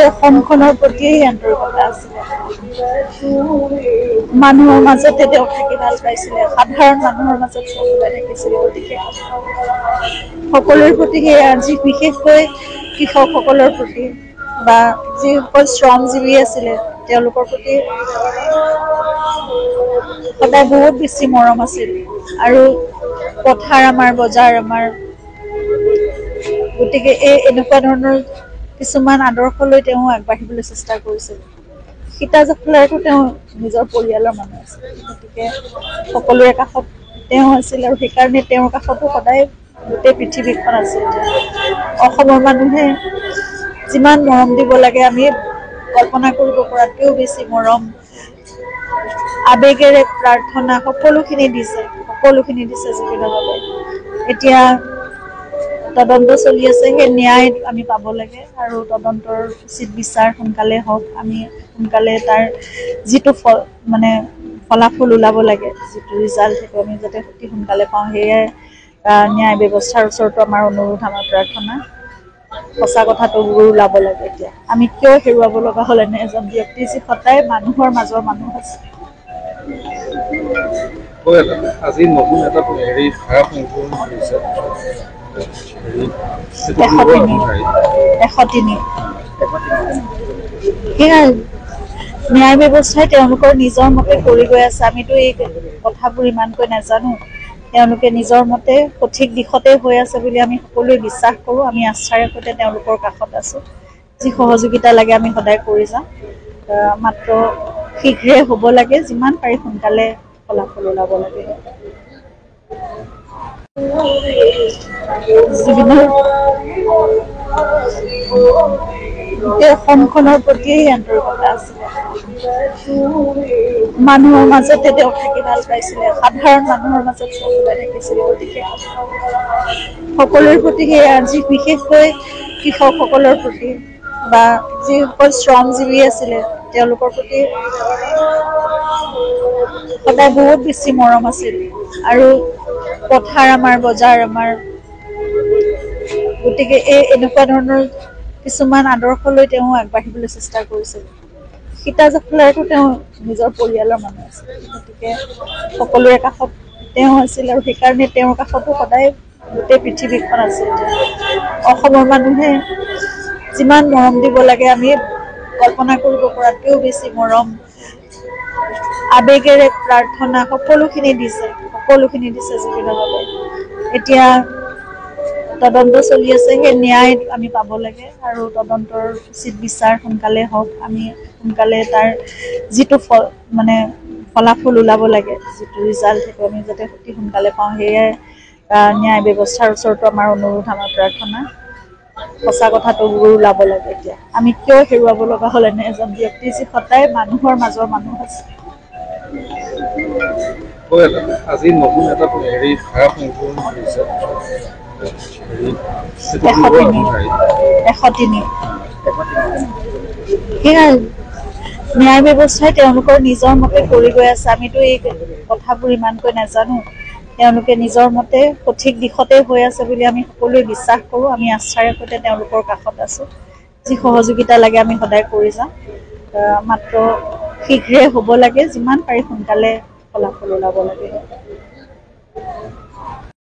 অসমখনৰ প্ৰতিয়েই আন্তৰিকতা আছিলে। মানুহৰ মাজতে তেওঁ থাকি ভাল পাইছিলে, সাধাৰণ মানুহৰ মাজত চলাই থাকিছিলে। গতিকে সকলোৰে প্ৰতি সেই আজি বিশেষকৈ কৃষকসকলৰ প্ৰতি বা যিসকল শ্ৰমজীৱী আছিলে তেওঁলোকৰ প্ৰতি সদায় বহুত বেছি মৰম আছিল। আৰু পথাৰ আমাৰ, বজাৰ আমাৰ, গতিকে এনেকুৱা ধৰণৰ কিছুমান আদৰ্শ লৈ তেওঁ আগবাঢ়িবলৈ চেষ্টা কৰিছিল। সীতা জখলাৰতো তেওঁ নিজৰ পৰিয়ালৰ মানুহ আছিল, গতিকে সকলোৰে কাষত তেওঁ আছিল আৰু সেইকাৰণে তেওঁৰ কাষতো সদায় গোটেই পৃথিৱীখন আছিল। অসমৰ মানুহে যিমান মৰম দিব লাগে আমি কল্পনা কৰিব পৰাতকৈও বেছি মৰম, আবেগেৰে প্ৰাৰ্থনা সকলোখিনি দিছে জুবিনৰ বাবে। এতিয়া তদন্ত চলি আছে, সেই ন্যায় আমি পাব লাগে আৰু তদন্তৰ উচিত বিচাৰ সোনকালে হওক। আমি সোনকালে তাৰ যিটো ফলাফল ওলাব লাগে, যিটো ৰিজাল্ট, সেইটো আমি যাতে অতি সোনকালে পাওঁ, সেয়াই ন্যায় ব্যৱস্থাৰ ওচৰতো আমাৰ অনুৰোধ, আমাৰ প্ৰাৰ্থনা। সঁচা কথাটো ওলাব লাগে। এতিয়া আমি কিয় হেৰুৱাব লগা হ'ল এনে এজন ব্যক্তি যি সদায় মানুহৰ মাজৰ মানুহ আছে। আজি নতুন এটা ধাৰা সংশোধন কৰিছে 103 সেয়াই ন্যায় ব্যৱস্থাই তেওঁলোকৰ নিজৰ মতে কৰি গৈ আছে। আমিতো এই কথাবোৰ ইমানকৈ নাজানো। তেওঁলোকে নিজৰ মতে সঠিক দিশতে হৈ আছে বুলি আমি সকলোৱে বিশ্বাস কৰোঁ। আমি আস্থাৰে সৈতে তেওঁলোকৰ কাষত আছোঁ। যি সহযোগিতা লাগে আমি সদায় কৰি যাম। মাত্ৰ শীঘ্ৰে হ'ব লাগে, যিমান পাৰি সোনকালে ফলাফল ওলাব লাগে। অসমখনৰ প্ৰতিয়েই আন্তৰিকতা আছিলে। মানুহৰ মাজতে তেওঁ থাকি ভাল পাইছিলে, সাধাৰণ মানুহৰ মাজত চলাই থাকিছিলে। গতিকে সকলোৰে প্ৰতি সেই আজি বিশেষকৈ কৃষকসকলৰ প্ৰতি বা যিসকল শ্ৰমজীৱী আছিলে তেওঁলোকৰ প্ৰতি সদায় বহুত বেছি মৰম আছিল। আৰু পথাৰ আমাৰ, বজাৰ আমাৰ, গতিকে এনেকুৱা ধৰণৰ কিছুমান আদৰ্শ লৈ তেওঁ আগবাঢ়িবলৈ চেষ্টা কৰিছিল। সীতা জখলাৰতো তেওঁ নিজৰ পৰিয়ালৰ মানুহ আছিল, গতিকে সকলোৰে কাষত তেওঁ আছিল আৰু সেইকাৰণে তেওঁৰ কাষতো সদায় গোটেই পৃথিৱীখন আছিল। অসমৰ মানুহে যিমান মৰম দিব লাগে আমি কল্পনা কৰিব পৰাতকৈও বেছি মৰম, আবেগেৰে প্ৰাৰ্থনা সকলোখিনি দিছে জুবিনৰ বাবে। এতিয়া তদন্ত চলি আছে, সেই ন্যায় আমি পাব লাগে আৰু তদন্তৰ উচিত বিচাৰ সোনকালে হওক। আমি সোনকালে তাৰ যিটো ফলাফল ওলাব লাগে, যিটো ৰিজাল্ট, সেইটো আমি যাতে অতি সোনকালে পাওঁ, সেয়াই ন্যায় ব্যৱস্থাৰ ওচৰতো আমাৰ অনুৰোধ, আমাৰ প্ৰাৰ্থনা। সঁচা কথাটো ওলাব লাগে। এতিয়া আমি কিয় হেৰুৱাব লগা হ'ল এনে এজন ব্যক্তি যি সদায় মানুহৰ মাজৰ মানুহ আছে। আজি নতুন এটা ধাৰা সংশোধন কৰিছে 103 সেয়াই ন্যায় ব্যৱস্থাই তেওঁলোকৰ নিজৰ মতে কৰি গৈ আছে। আমিতো এই কথাবোৰ ইমানকৈ নাজানো। তেওঁলোকে নিজৰ মতে সঠিক দিশতে হৈ আছে বুলি আমি সকলোৱে বিশ্বাস কৰোঁ। আমি আস্থাৰে সৈতে তেওঁলোকৰ কাষত আছোঁ। যি সহযোগিতা লাগে আমি সদায় কৰি যাম। মাত্ৰ শীঘ্ৰে হ'ব লাগে, যিমান পাৰি সোনকালে ফলাফল ওলাব লাগে।